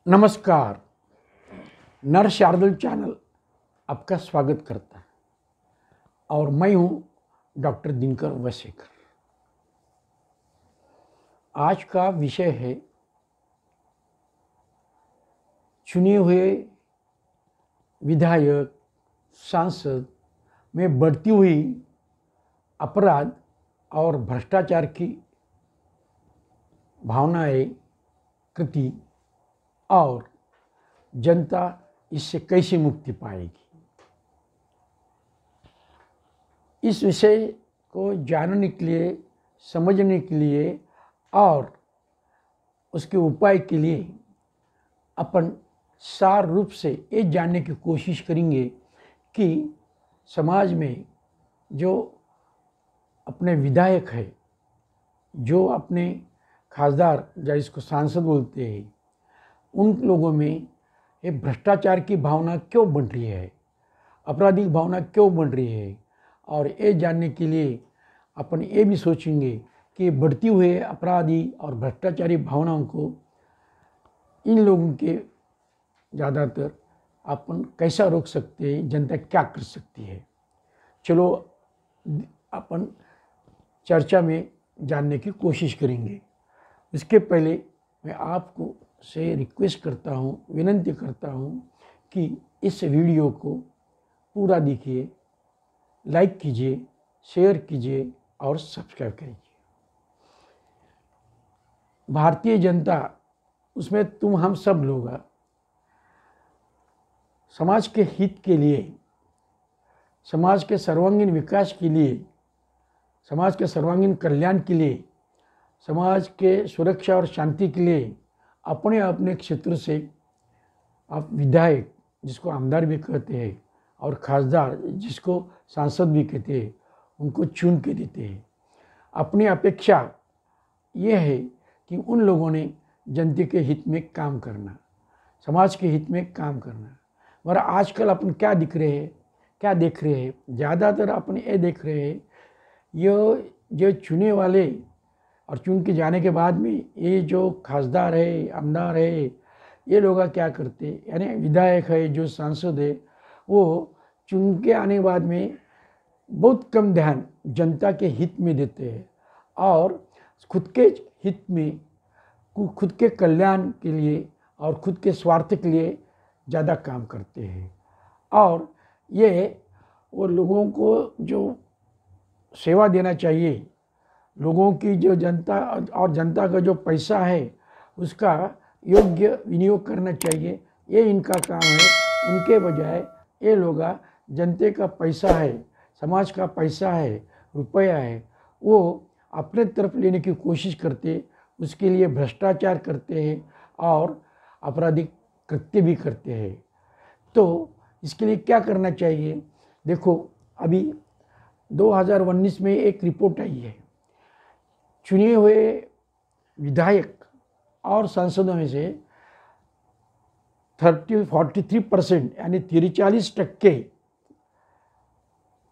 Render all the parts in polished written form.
नमस्कार। नर शार्दुल चैनल आपका स्वागत करता है और मैं हूं डॉक्टर दिनकर वसेकर। आज का विषय है चुने हुए विधायक सांसद में बढ़ती हुई अपराध और भ्रष्टाचार की भावनाएं कृति और जनता इससे कैसे मुक्ति पाएगी। इस विषय को जानने के लिए, समझने के लिए और उसके उपाय के लिए अपन सार रूप से ये जानने की कोशिश करेंगे कि समाज में जो अपने विधायक है, जो अपने खासदार या इसको सांसद बोलते हैं, उन लोगों में ये भ्रष्टाचार की भावना क्यों बढ़ रही है, आपराधिक भावना क्यों बढ़ रही है। और ये जानने के लिए अपन ये भी सोचेंगे कि बढ़ती हुए अपराधी और भ्रष्टाचारी भावनाओं को इन लोगों के ज़्यादातर अपन कैसा रोक सकते हैं, जनता क्या कर सकती है। चलो अपन चर्चा में जानने की कोशिश करेंगे। इसके पहले मैं आपको से रिक्वेस्ट करता हूँ, विनती करता हूँ कि इस वीडियो को पूरा देखिए, लाइक कीजिए, शेयर कीजिए और सब्सक्राइब कीजिए। भारतीय जनता, उसमें तुम हम सब लोग समाज के हित के लिए, समाज के सर्वांगीण विकास के लिए, समाज के सर्वांगीण कल्याण के लिए, समाज के सुरक्षा और शांति के लिए अपने अपने क्षेत्र से आप विधायक, जिसको आमदार भी कहते हैं, और खासदार, जिसको सांसद भी कहते हैं, उनको चुन के देते हैं। अपनी अपेक्षा ये है कि उन लोगों ने जनता के हित में काम करना, समाज के हित में काम करना। मगर आजकल अपन क्या देख रहे हैं, ज़्यादातर अपन ये देख रहे हैं, ये जो चुने वाले और चुन के जाने के बाद में ये जो खासदार है, आमदार है, ये लोग क्या करते, यानी विधायक है, जो सांसद है, वो चुन के आने के बाद में बहुत कम ध्यान जनता के हित में देते हैं और खुद के हित में, खुद के कल्याण के लिए और खुद के स्वार्थ के लिए ज़्यादा काम करते हैं। और ये वो लोगों को जो सेवा देना चाहिए, लोगों की जो जनता और जनता का जो पैसा है उसका योग्य विनियोग करना चाहिए, ये इनका काम है। उनके बजाय ये लोग जनता का पैसा है, समाज का पैसा है, रुपया है, वो अपने तरफ लेने की कोशिश करते, उसके लिए भ्रष्टाचार करते हैं और आपराधिक कृत्य भी करते हैं। तो इसके लिए क्या करना चाहिए? देखो, अभी 2019 में एक रिपोर्ट आई है, चुने हुए विधायक और सांसदों में से 43% यानी 43%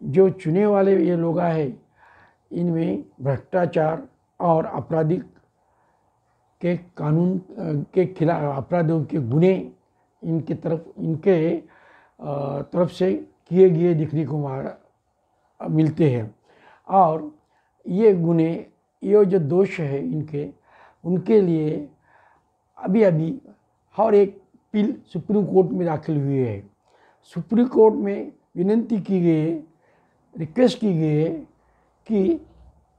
जो चुने वाले ये लोग हैं, इनमें भ्रष्टाचार और आपराधिक के कानून के खिलाफ, अपराधों के गुने इनके तरफ से किए गए दिखने को मिलते हैं। और ये गुने, ये जो दोष है इनके, उनके लिए अभी हर एक बिल सुप्रीम कोर्ट में दाखिल हुई है। सुप्रीम कोर्ट में विनती की गई है, रिक्वेस्ट की गई है कि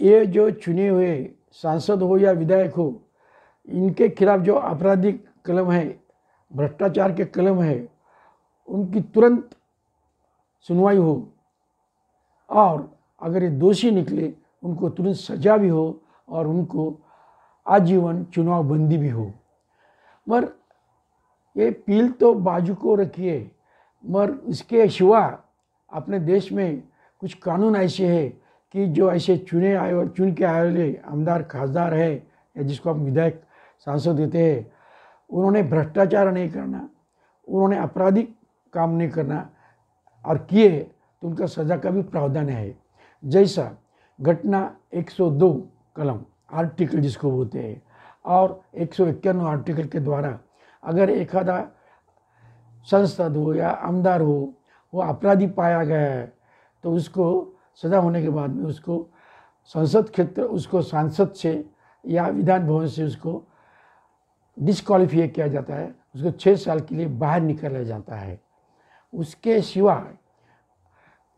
ये जो चुने हुए सांसद हो या विधायक हो, इनके खिलाफ जो आपराधिक कलम है, भ्रष्टाचार के कलम है, उनकी तुरंत सुनवाई हो और अगर ये दोषी निकले उनको तुरंत सजा भी हो और उनको आजीवन चुनाव बंदी भी हो। मगर ये पील तो बाजू को रखिए, मगर इसके सिवा अपने देश में कुछ कानून ऐसे हैं कि जो ऐसे चुन के आए वाले आमदार, खासदार है, या जिसको हम विधायक सांसद देते हैं, उन्होंने भ्रष्टाचार नहीं करना, उन्होंने आपराधिक काम नहीं करना, और किए तो उनका सजा का भी प्रावधान है। जैसा घटना 102 कलम आर्टिकल जिसको बोलते हैं और 191 आर्टिकल के द्वारा अगर एक आधा सांसद हो या आमदार हो वो अपराधी पाया गया है तो उसको सज़ा होने के बाद में उसको संसद क्षेत्र उसको सांसद से या विधान भवन से उसको डिस्क्वालीफाई किया जाता है, उसको 6 साल के लिए बाहर निकाला जाता है। उसके सिवा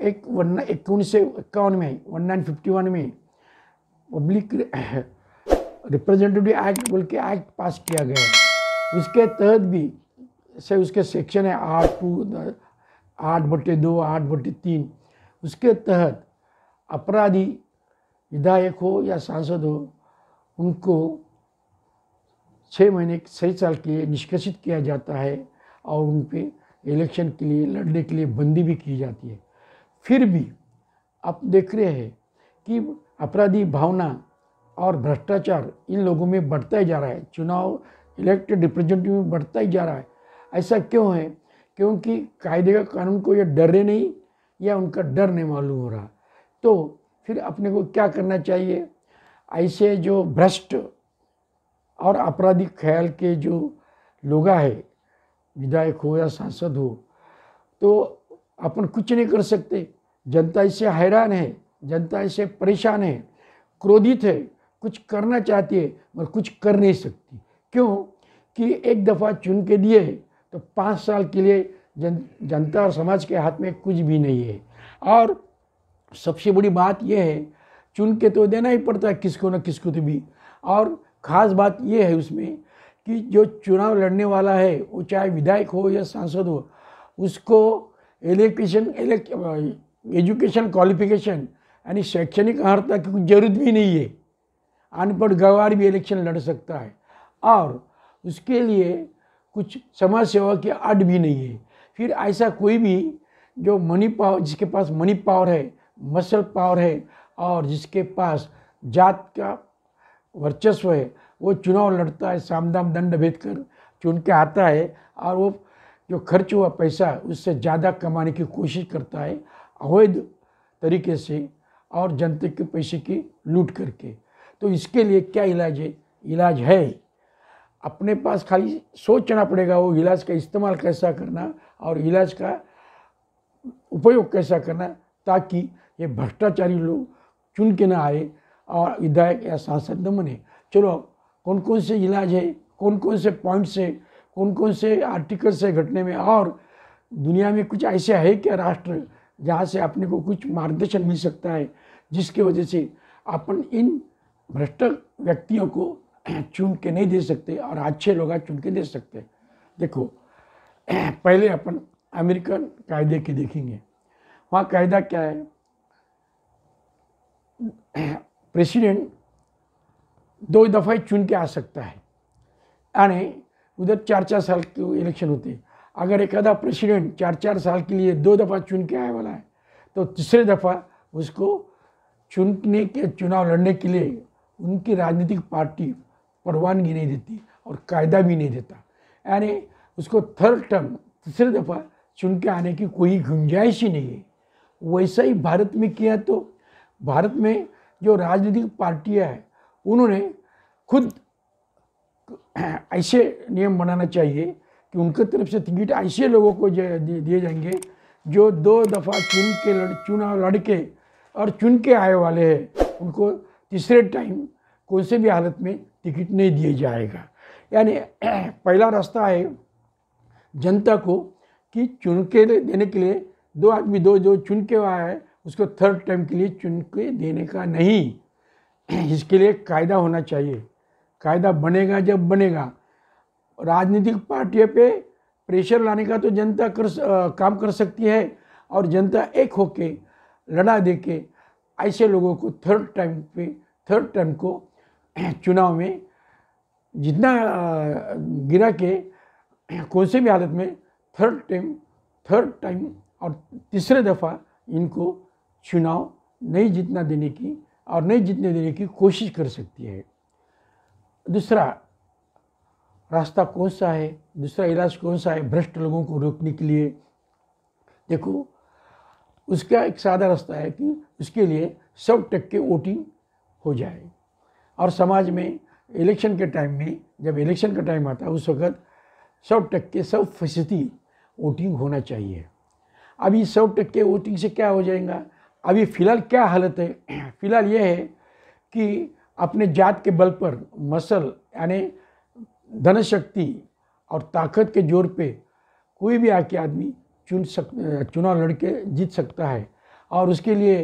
एक 1951 में 1951 में पब्लिक रिप्रेजेंटेटिव एक्ट बोल के एक्ट पास किया गया है। उसके तहत भी से उसके सेक्शन है 8/2 8/3, उसके तहत अपराधी विधायक हो या सांसद हो उनको 6 महीने 6 साल के लिए निष्कासित किया जाता है और उन पे इलेक्शन के लिए लड़ने के लिए बंदी भी की जाती है। फिर भी आप देख रहे हैं कि अपराधी भावना और भ्रष्टाचार इन लोगों में बढ़ता ही जा रहा है, चुनाव इलेक्टेड रिप्रेजेंटेटिव में बढ़ता ही जा रहा है। ऐसा क्यों है? क्योंकि कायदे का कानून को ये डर रहे नहीं या उनका डर नहीं मालूम हो रहा। तो फिर अपने को क्या करना चाहिए? ऐसे जो भ्रष्ट और आपराधिक ख्याल के जो लोग हैं, विधायक हो या सांसद हो, तो अपन कुछ नहीं कर सकते। जनता इससे हैरान है, जनता इससे परेशान है, क्रोधित है, कुछ करना चाहती है मगर कुछ कर नहीं सकती। क्यों? कि एक दफ़ा चुन के दिए तो 5 साल के लिए जनता और समाज के हाथ में कुछ भी नहीं है। और सबसे बड़ी बात यह है, चुन के तो देना ही पड़ता है किसको न किसको तो भी। और ख़ास बात यह है उसमें कि जो चुनाव लड़ने वाला है वो चाहे विधायक हो या सांसद हो, उसको एजुकेशन क्वालिफिकेशन यानी शैक्षणिक अर्हता की कुछ जरूरत भी नहीं है। अनपढ़ गंवार भी इलेक्शन लड़ सकता है और उसके लिए कुछ समाज सेवा की अड़ भी नहीं है। फिर ऐसा कोई भी जो मनी पावर, जिसके पास मनी पावर है, मसल पावर है और जिसके पास जात का वर्चस्व है, वो चुनाव लड़ता है, सामदाम दंड भेद कर चुन के आता है और वो जो खर्च हुआ पैसा उससे ज़्यादा कमाने की कोशिश करता है अवैध तरीके से और जनता के पैसे की लूट करके। तो इसके लिए क्या इलाज है? इलाज है अपने पास खाली सोचना पड़ेगा वो इलाज का इस्तेमाल कैसा करना और इलाज का उपयोग कैसा करना, ताकि ये भ्रष्टाचारी लोग चुन के ना आए और विधायक या सांसद न बने। चलो कौन कौन से इलाज है, कौन कौन से पॉइंट्स है, कौन कौन से आर्टिकल्स है घटने में, और दुनिया में कुछ ऐसे है क्या राष्ट्र जहाँ से अपने को कुछ मार्गदर्शन मिल सकता है जिसकी वजह से अपन इन भ्रष्ट व्यक्तियों को चुन के नहीं दे सकते और अच्छे लोग चुन के दे सकते। देखो पहले अपन अमेरिकन कायदे के देखेंगे। वहाँ कायदा क्या है? प्रेसिडेंट 2 दफ़ा ही चुन के आ सकता है, यानी उधर 4-4 साल के इलेक्शन होते हैं। अगर एक आधा प्रेसिडेंट 4-4 साल के लिए 2 दफ़ा चुन के आने वाला है तो तीसरे दफ़ा उसको चुनने के चुनाव लड़ने के लिए उनकी राजनीतिक पार्टी परवानगी नहीं देती और कायदा भी नहीं देता, यानी उसको थर्ड टर्म तीसरे दफ़ा चुन के आने की कोई गुंजाइश ही नहीं है। वैसा ही भारत में किया तो भारत में जो राजनीतिक पार्टियां हैं उन्होंने खुद ऐसे नियम बनाना चाहिए कि उनकी तरफ से टिकट ऐसे लोगों को दिए जाएंगे जो 2 दफ़ा चुनाव लड़ के और चुन के आए वाले हैं, उनको तीसरे टाइम कोई से भी हालत में टिकट नहीं दिया जाएगा। यानी पहला रास्ता है जनता को कि चुन के देने के लिए 2 आदमी जो चुन के आया है उसको थर्ड टाइम के लिए चुन के देने का नहीं। इसके लिए कायदा होना चाहिए। कायदा बनेगा जब बनेगा। राजनीतिक पार्टियों पे प्रेशर लाने का तो जनता काम कर सकती है और जनता एक होके लड़ा दे के ऐसे लोगों को थर्ड टाइम को चुनाव में जितना गिरा के कौन से भी हालत में थर्ड टाइम और तीसरे दफ़ा इनको चुनाव नहीं जीतने देने की कोशिश कर सकती है। दूसरा रास्ता कौन सा है? दूसरा इलाज कौन सा है भ्रष्ट लोगों को रोकने के लिए? देखो उसका एक सादा रास्ता है कि उसके लिए 100% वोटिंग हो जाए और समाज में इलेक्शन के टाइम में, जब इलेक्शन का टाइम आता है उस वक्त 100% 100% वोटिंग होना चाहिए। अभी 100% वोटिंग से क्या हो जाएगा? अभी फ़िलहाल क्या हालत है? फ़िलहाल ये है कि अपने जात के बल पर मसल यानी धनशक्ति और ताकत के जोर पे कोई भी आके आदमी चुनाव लड़के जीत सकता है। और उसके लिए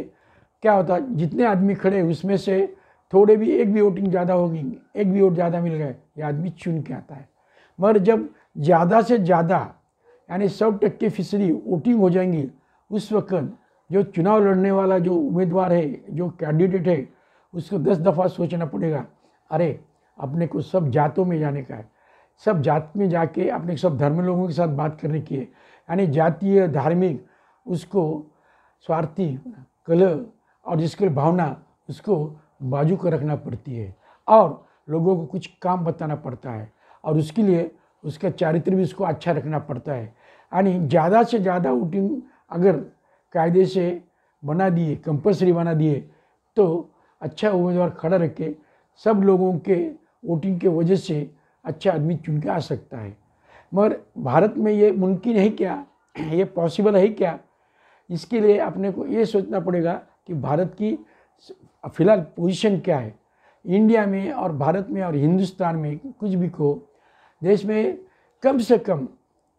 क्या होता है, जितने आदमी खड़े उसमें से थोड़े भी एक भी वोटिंग ज़्यादा होगी, एक भी वोट ज़्यादा मिल गए, ये आदमी चुन के आता है। मगर जब ज़्यादा से ज़्यादा यानी 100% वोटिंग हो जाएंगी, उस वक्त जो चुनाव लड़ने वाला जो उम्मीदवार है, जो कैंडिडेट है, उसको 10 दफ़ा सोचना पड़ेगा। अरे अपने को सब जातों में जाने का है, सब जात में जाके अपने सब धर्म लोगों के साथ बात करने की है। यानी जातीय धार्मिक उसको स्वार्थी कलह और जिसके भावना उसको बाजू को रखना पड़ती है और लोगों को कुछ काम बताना पड़ता है और उसके लिए उसका चारित्र भी उसको अच्छा रखना पड़ता है। यानी ज़्यादा से ज़्यादा वोटिंग अगर कायदे से बना दिए, कंपल्सरी बना दिए, तो अच्छा उम्मीदवार खड़ा रख के सब लोगों के वोटिंग के वजह से अच्छा आदमी चुन के आ सकता है। मगर भारत में ये मुमकिन है क्या? ये पॉसिबल है क्या? इसके लिए अपने को ये सोचना पड़ेगा कि भारत की फ़िलहाल पोजीशन क्या है। इंडिया में और भारत में और हिंदुस्तान में कुछ भी को देश में कम से कम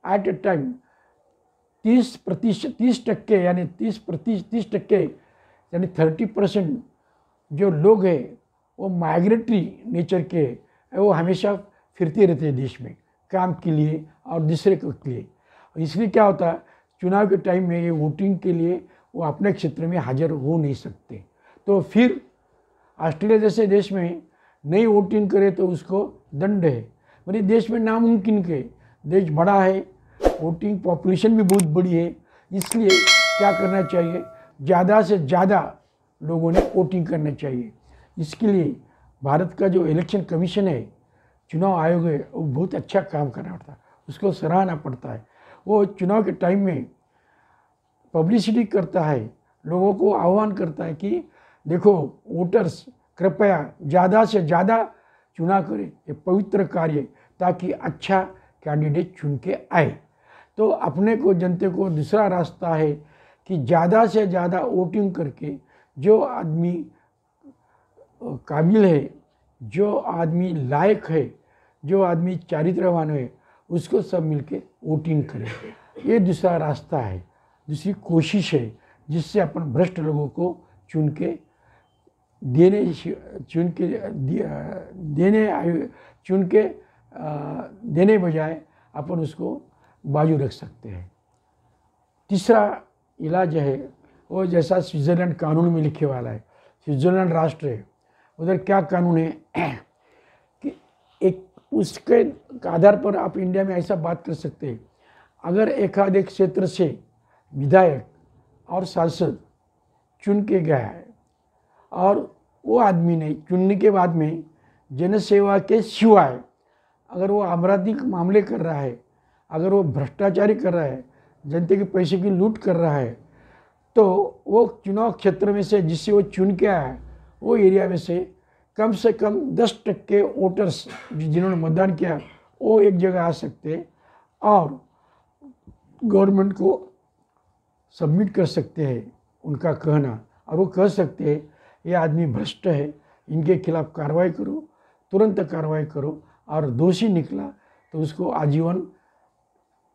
एट ए टाइम 30% यानी 30% यानी 30% जो लोग हैं वो माइग्रेटरी नेचर के, वो हमेशा फिरते रहते हैं देश में काम के लिए और दूसरे के लिए। इसलिए क्या होता है, चुनाव के टाइम में ये वोटिंग के लिए वो अपने क्षेत्र में हाजिर हो नहीं सकते। तो फिर ऑस्ट्रेलिया जैसे देश में नहीं वोटिंग करे तो उसको दंड है। मेरे देश में नामुमकिन के, देश बड़ा है, वोटिंग पॉपुलेशन भी बहुत बड़ी है, इसलिए क्या करना चाहिए, ज़्यादा से ज़्यादा लोगों ने वोटिंग करना चाहिए। इसके लिए भारत का जो इलेक्शन कमीशन है, चुनाव आयोग है, वो बहुत अच्छा काम कर रहा होता है, उसको सराहना पड़ता है। वो चुनाव के टाइम में पब्लिसिटी करता है, लोगों को आह्वान करता है कि देखो वोटर्स कृपया ज़्यादा से ज़्यादा चुनाव करें, ये पवित्र कार्य, ताकि अच्छा कैंडिडेट चुन के आए। तो अपने को जनता को दूसरा रास्ता है कि ज़्यादा से ज़्यादा वोटिंग करके जो आदमी काबिल है, जो आदमी लायक है, जो आदमी चारित्रवान है, उसको सब मिलके वोटिंग करें। ये दूसरा रास्ता है, दूसरी कोशिश है, जिससे अपन भ्रष्ट लोगों को चुन के देने बजाय अपन उसको बाजू रख सकते हैं। तीसरा इलाज है वो जैसा स्विट्ज़रलैंड कानून में लिखे वाला है। स्विट्ज़रलैंड राष्ट्र है, उधर क्या कानून है कि एक उसके आधार पर आप इंडिया में ऐसा बात कर सकते हैं, अगर एक क्षेत्र से विधायक और सांसद चुन के गया है और वो आदमी ने चुनने के बाद में जनसेवा के सिवाय अगर वो आपराधिक मामले कर रहा है, अगर वो भ्रष्टाचारी कर रहा है, जनता के पैसे की लूट कर रहा है, तो वो चुनाव क्षेत्र में से जिससे वो चुन के आया है, वो एरिया में से कम 10% वोटर्स जिन्होंने मतदान किया वो एक जगह आ सकते और गवर्नमेंट को सबमिट कर सकते हैं उनका कहना, और वो कह सकते हैं ये आदमी भ्रष्ट है, इनके खिलाफ कार्रवाई करो, तुरंत कार्रवाई करो, और दोषी निकला तो उसको आजीवन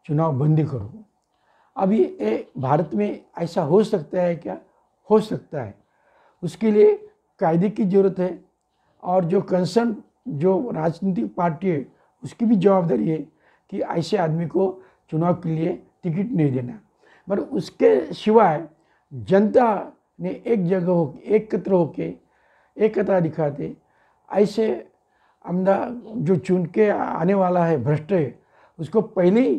चुनाव बंदी करो। अभी ये भारत में ऐसा हो सकता है क्या? हो सकता है। उसके लिए कायदे की ज़रूरत है और जो कंसर्न जो राजनीतिक पार्टी है उसकी भी जवाबदारी है कि ऐसे आदमी को चुनाव के लिए टिकट नहीं देना। मगर उसके सिवाय जनता ने एक जगह एकत्र होके एकता दिखाते, ऐसे आमदा जो चुन के आने वाला है भ्रष्ट है, उसको पहले ही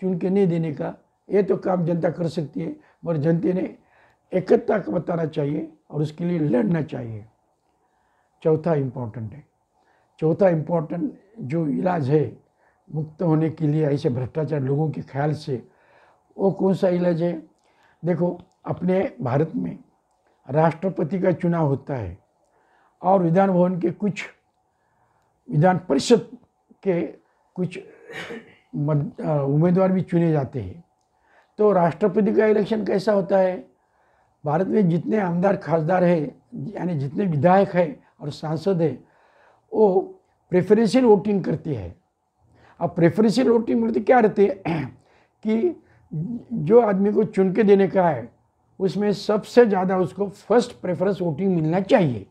चुन के नहीं देने का ये तो काम जनता कर सकती है, मगर जनता ने एकता को बताना चाहिए और उसके लिए लड़ना चाहिए। चौथा इम्पोर्टेंट जो इलाज है मुक्त होने के लिए ऐसे भ्रष्टाचार लोगों के ख्याल से, वो कौन सा इलाज है? देखो, अपने भारत में राष्ट्रपति का चुनाव होता है और विधान भवन के विधान परिषद के कुछ उम्मीदवार भी चुने जाते हैं। तो राष्ट्रपति का इलेक्शन कैसा होता है? भारत में जितने आमदार खासदार है, यानी जितने विधायक है और सांसद है, वो प्रेफरेंशियल वोटिंग करती है। अब प्रेफरेंशियल वोटिंग मतलब क्या रहती है कि जो आदमी को चुन के देने का है उसमें सबसे ज़्यादा उसको फर्स्ट प्रेफरेंस वोटिंग मिलना चाहिए,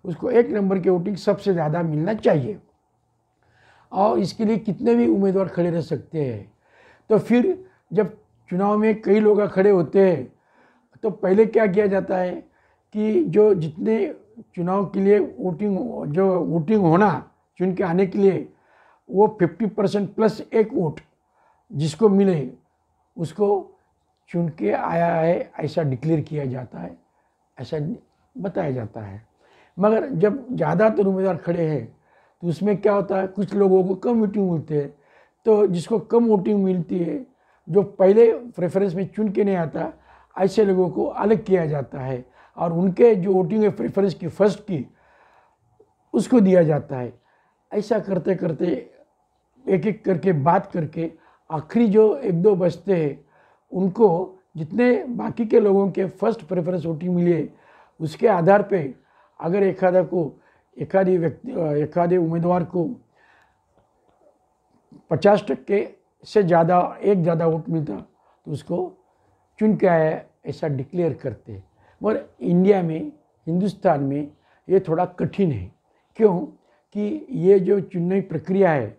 उसको 1 नंबर की वोटिंग सबसे ज़्यादा मिलना चाहिए। और इसके लिए कितने भी उम्मीदवार खड़े रह सकते हैं। तो फिर जब चुनाव में कई लोग खड़े होते हैं तो पहले क्या किया जाता है कि जो जितने चुनाव के लिए वोटिंग होना चुन के आने के लिए, वो 50% प्लस 1 वोट जिसको मिले उसको चुन के आया है ऐसा डिक्लेयर किया जाता है, ऐसा बताया जाता है। मगर जब ज़्यादातर उम्मीदवार खड़े हैं तो उसमें क्या होता है, कुछ लोगों को कम वोटिंग मिलती है। तो जिसको कम वोटिंग मिलती है, जो पहले प्रेफरेंस में चुन के नहीं आता, ऐसे लोगों को अलग किया जाता है और उनके जो वोटिंग है प्रेफरेंस की फर्स्ट की उसको दिया जाता है। ऐसा करते करते एक एक करके बात करके आखिरी जो 1-2 बचते हैं उनको जितने बाकी के लोगों के फर्स्ट प्रेफरेंस वोटिंग मिली है उसके आधार पे अगर एखादे उम्मीदवार को 50% से ज़्यादा ज़्यादा वोट मिलता तो उसको चुन के आया ऐसा डिक्लेयर करते। मगर इंडिया में, हिंदुस्तान में ये थोड़ा कठिन है। क्यों कि ये जो चुनने की प्रक्रिया है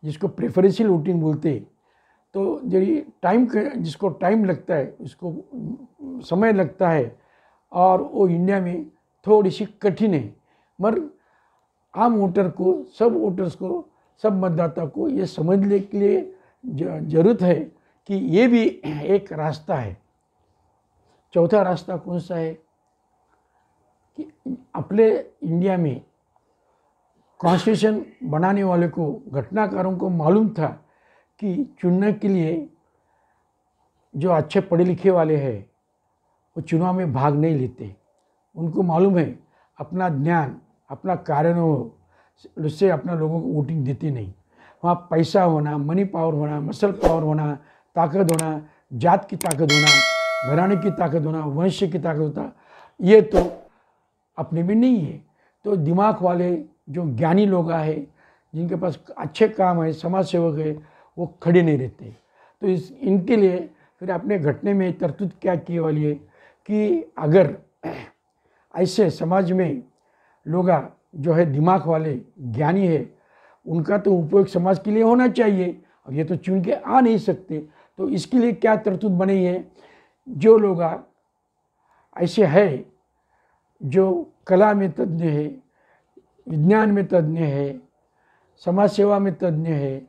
जिसको प्रेफरेंशियल वोटिंग बोलते, तो जिसको टाइम लगता है, उसको समय लगता है और वो इंडिया में थोड़ी सी कठिन है। मगर आम वोटर को, सब वोटर्स को, सब मतदाता को ये समझने के लिए ज़रूरत है कि ये भी एक रास्ता है। चौथा रास्ता कौन सा है कि अपने इंडिया में कॉन्स्टिट्यूशन बनाने वाले को, घटनाकारों को मालूम था कि चुनने के लिए जो अच्छे पढ़े लिखे वाले हैं वो चुनाव में भाग नहीं लेते। उनको मालूम है अपना ज्ञान, अपना कार्यान्वयन, उससे अपना लोगों को वोटिंग देती नहीं। वहाँ पैसा होना, मनी पावर होना, मसल पावर होना, ताकत होना, जात की ताकत होना, घराने की ताकत होना, वंश की ताकत होता, ये तो अपने में नहीं है। तो दिमाग वाले जो ज्ञानी लोग हैं, जिनके पास अच्छे काम है, समाज सेवक है, वो खड़े नहीं रहते। तो इनके लिए फिर अपने घटने में तरतूब क्या किए वाली है कि अगर ऐसे समाज में लोग जो है दिमाग वाले ज्ञानी है, उनका तो उपयोग समाज के लिए होना चाहिए और ये तो चुन के आ नहीं सकते। तो इसके लिए क्या तरतूब बनी है, जो लोग ऐसे है जो कला में तज्ञ है, विज्ञान में तज्ञ है, समाज सेवा में तज्ञ है,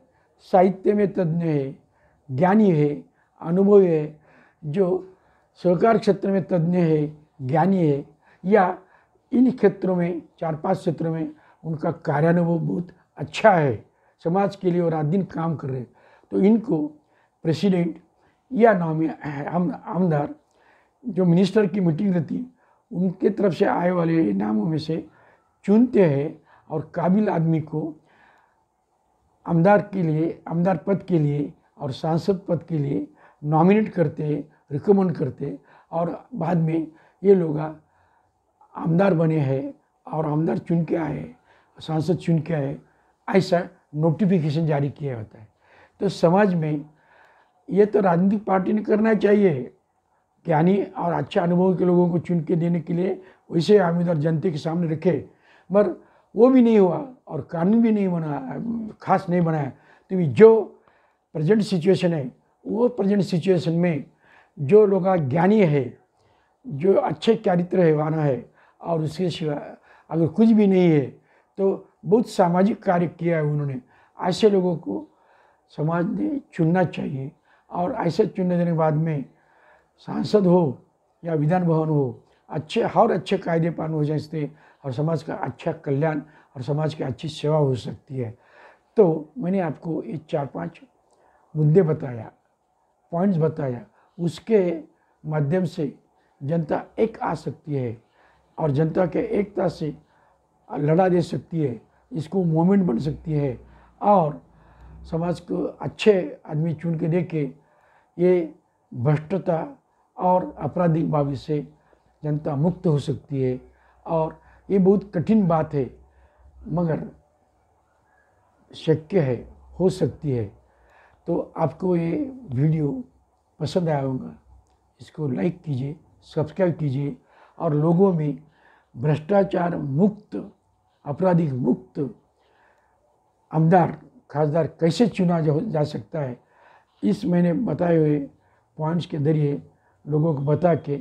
साहित्य में तज्ञ है, ज्ञानी है, अनुभवी है, जो सहकार क्षेत्र में तज्ञ है, ज्ञानी है, या इन क्षेत्रों में 4-5 क्षेत्रों में उनका कार्यानुभव बहुत अच्छा है, समाज के लिए और रात दिन काम कर रहे हैं, तो इनको प्रेसिडेंट या आमदार जो मिनिस्टर की मीटिंग रहती उनके तरफ से आए वाले नामों में से चुनते हैं और काबिल आदमी को आमदार पद के लिए और सांसद पद के लिए नॉमिनेट करते, रिकमेंड करते और बाद में ये लोग आमदार बने हैं और आमदार चुन के आए, सांसद चुन के आए, ऐसा नोटिफिकेशन जारी किया होता है। तो समाज में ये तो राजनीतिक पार्टी ने करना चाहिए, ज्ञानी और अच्छा अनुभव के लोगों को चुन के देने के लिए वैसे उम्मीदवार जनता के सामने रखे, मगर वो भी नहीं हुआ और कानून भी नहीं बना, खास नहीं बनाया। तो जो प्रेजेंट सिचुएशन है, वो प्रेजेंट सिचुएशन में जो लोग ज्ञानी है, जो अच्छे चरित्र है वाना है और उसके सिवा अगर कुछ भी नहीं है तो बहुत सामाजिक कार्य किया है उन्होंने, ऐसे लोगों को समाज ने चुनना चाहिए। और ऐसे चुनने देने के बाद में सांसद हो या विधान भवन हो, अच्छे कायदे पालन हो जाते और समाज का अच्छा कल्याण और समाज की अच्छी सेवा हो सकती है। तो मैंने आपको ये 4-5 मुद्दे बताया, पॉइंट्स बताया, उसके माध्यम से जनता एक आ सकती है और जनता के एकता से लड़ा दे सकती है, इसको मूवमेंट बन सकती है और समाज को अच्छे आदमी चुन के दे के ये भ्रष्टता और आपराधिक भाव से जनता मुक्त हो सकती है। और ये बहुत कठिन बात है मगर शक्य है, हो सकती है। तो आपको ये वीडियो पसंद आया होगा, इसको लाइक कीजिए, सब्सक्राइब कीजिए और लोगों में भ्रष्टाचार मुक्त, आपराधिक मुक्त आमदार खासदार कैसे चुना जा सकता है, इस मैंने बताए हुए पॉइंट्स के जरिए लोगों को बता के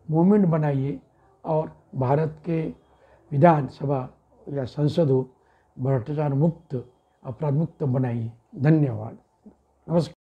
मूवमेंट बनाइए और भारत के विधानसभा या संसद हो भ्रष्टाचार मुक्त, अपराध मुक्त बनाइए। धन्यवाद। नमस्कार।